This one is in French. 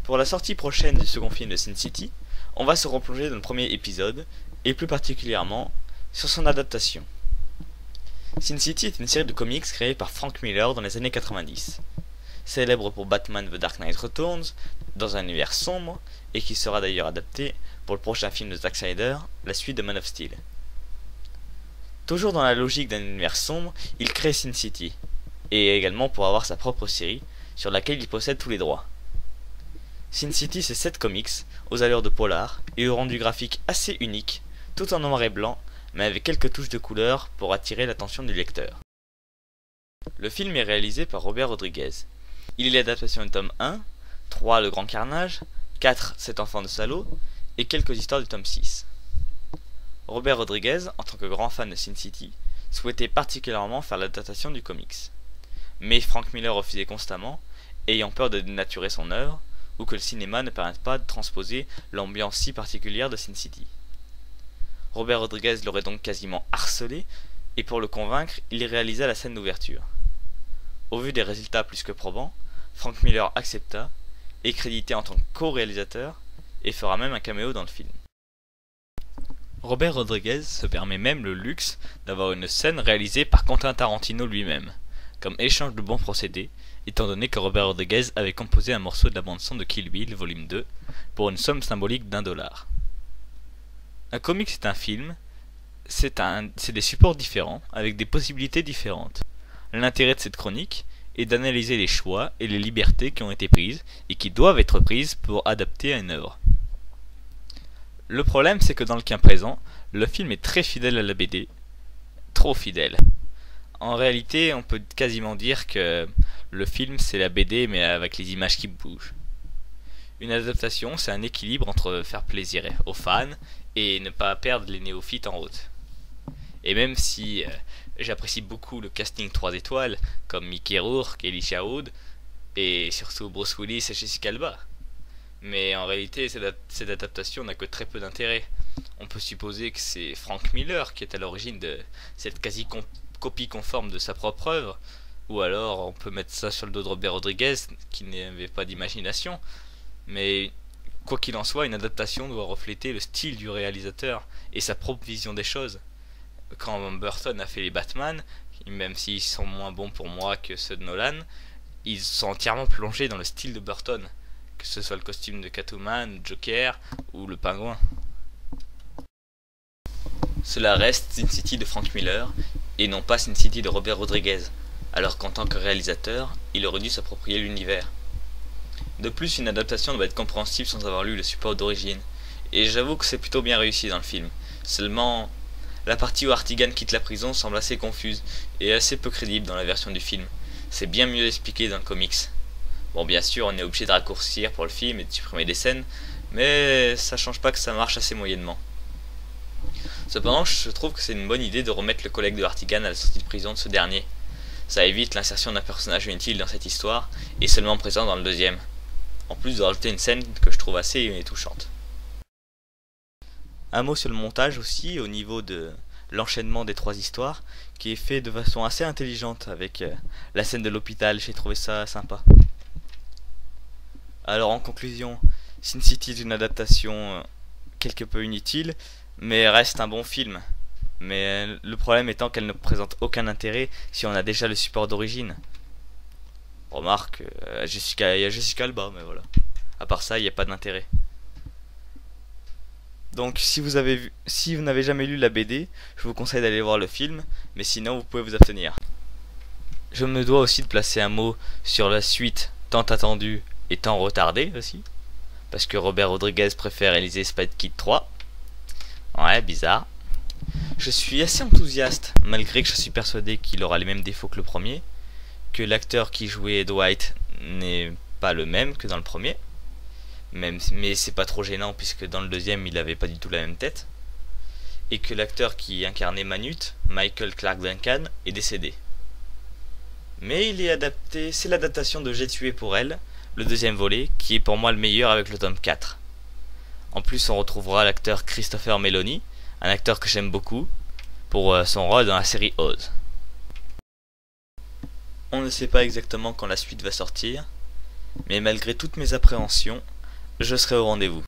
Pour la sortie prochaine du second film de Sin City, on va se replonger dans le premier épisode, et plus particulièrement sur son adaptation. Sin City est une série de comics créée par Frank Miller dans les années 90, célèbre pour Batman The Dark Knight Returns, dans un univers sombre, et qui sera d'ailleurs adapté pour le prochain film de Zack Snyder, la suite de Man of Steel. Toujours dans la logique d'un univers sombre, il crée Sin City, et également pour avoir sa propre série, sur laquelle il possède tous les droits. Sin City, c'est 7 comics, aux allures de polar, et au rendu graphique assez unique, tout en noir et blanc, mais avec quelques touches de couleur pour attirer l'attention du lecteur. Le film est réalisé par Robert Rodriguez. Il est l'adaptation du tome 1, 3 Le Grand Carnage, 4 Cet enfant de salaud, et quelques histoires du tome 6. Robert Rodriguez, en tant que grand fan de Sin City, souhaitait particulièrement faire l'adaptation du comics. Mais Frank Miller refusait constamment, ayant peur de dénaturer son œuvre, ou que le cinéma ne permette pas de transposer l'ambiance si particulière de Sin City. Robert Rodriguez l'aurait donc quasiment harcelé, et pour le convaincre, il réalisa la scène d'ouverture. Au vu des résultats plus que probants, Frank Miller accepta, est crédité en tant que co-réalisateur, et fera même un caméo dans le film. Robert Rodriguez se permet même le luxe d'avoir une scène réalisée par Quentin Tarantino lui-même, comme échange de bons procédés, étant donné que Robert Rodriguez avait composé un morceau de la bande-son de Kill Bill, volume 2, pour une somme symbolique d'$1. Un comic c'est un film, c'est des supports différents, avec des possibilités différentes. L'intérêt de cette chronique est d'analyser les choix et les libertés qui ont été prises, et qui doivent être prises pour adapter à une œuvre. Le problème c'est que dans le cas présent, le film est très fidèle à la BD, trop fidèle. En réalité, on peut quasiment dire que le film c'est la BD mais avec les images qui bougent. Une adaptation, c'est un équilibre entre faire plaisir aux fans et ne pas perdre les néophytes en route. Et même si j'apprécie beaucoup le casting 3 étoiles, comme Mickey Rourke, Elijah Wood, et surtout Bruce Willis et Jessica Alba. Mais en réalité, cette adaptation n'a que très peu d'intérêt. On peut supposer que c'est Frank Miller qui est à l'origine de cette quasi-copie conforme de sa propre œuvre, ou alors on peut mettre ça sur le dos de Robert Rodriguez, qui n'avait pas d'imagination. Mais quoi qu'il en soit, une adaptation doit refléter le style du réalisateur et sa propre vision des choses. Quand Burton a fait les Batman, même s'ils sont moins bons pour moi que ceux de Nolan, ils sont entièrement plongés dans le style de Burton, que ce soit le costume de Catwoman, Joker ou le pingouin. Cela reste Sin City de Frank Miller et non pas Sin City de Robert Rodriguez, alors qu'en tant que réalisateur, il aurait dû s'approprier l'univers. De plus, une adaptation doit être compréhensible sans avoir lu le support d'origine, et j'avoue que c'est plutôt bien réussi dans le film. Seulement, la partie où Artigan quitte la prison semble assez confuse et assez peu crédible dans la version du film. C'est bien mieux expliqué dans le comics. Bon, bien sûr, on est obligé de raccourcir pour le film et de supprimer des scènes, mais ça change pas que ça marche assez moyennement. Cependant, je trouve que c'est une bonne idée de remettre le collègue de Artigan à la sortie de prison de ce dernier. Ça évite l'insertion d'un personnage inutile dans cette histoire, et seulement présent dans le deuxième. En plus de rajouter une scène que je trouve assez touchante. Un mot sur le montage aussi, au niveau de l'enchaînement des 3 histoires, qui est fait de façon assez intelligente avec la scène de l'hôpital, j'ai trouvé ça sympa. Alors en conclusion, Sin City est une adaptation quelque peu inutile, mais reste un bon film. Mais le problème étant qu'elle ne présente aucun intérêt si on a déjà le support d'origine. Remarque, il y a Jessica Alba, mais voilà. À part ça, il n'y a pas d'intérêt. Donc si vous n'avez jamais lu la BD, je vous conseille d'aller voir le film, mais sinon vous pouvez vous abstenir. Je me dois aussi de placer un mot sur la suite tant attendue et tant retardée aussi, parce que Robert Rodriguez préfère réaliser Spy Kid 3. Ouais, bizarre. Je suis assez enthousiaste, malgré que je suis persuadé qu'il aura les mêmes défauts que le premier, que l'acteur qui jouait Dwight n'est pas le même que dans le premier, mais c'est pas trop gênant puisque dans le deuxième il avait pas du tout la même tête, et que l'acteur qui incarnait Manute, Michael Clark Duncan, est décédé. Mais il est adapté, c'est l'adaptation de J'ai tué pour elle, le deuxième volet, qui est pour moi le meilleur avec le tome 4. En plus on retrouvera l'acteur Christopher Meloni, un acteur que j'aime beaucoup, pour son rôle dans la série Oz. On ne sait pas exactement quand la suite va sortir, Mais malgré toutes mes appréhensions, je serai au rendez-vous.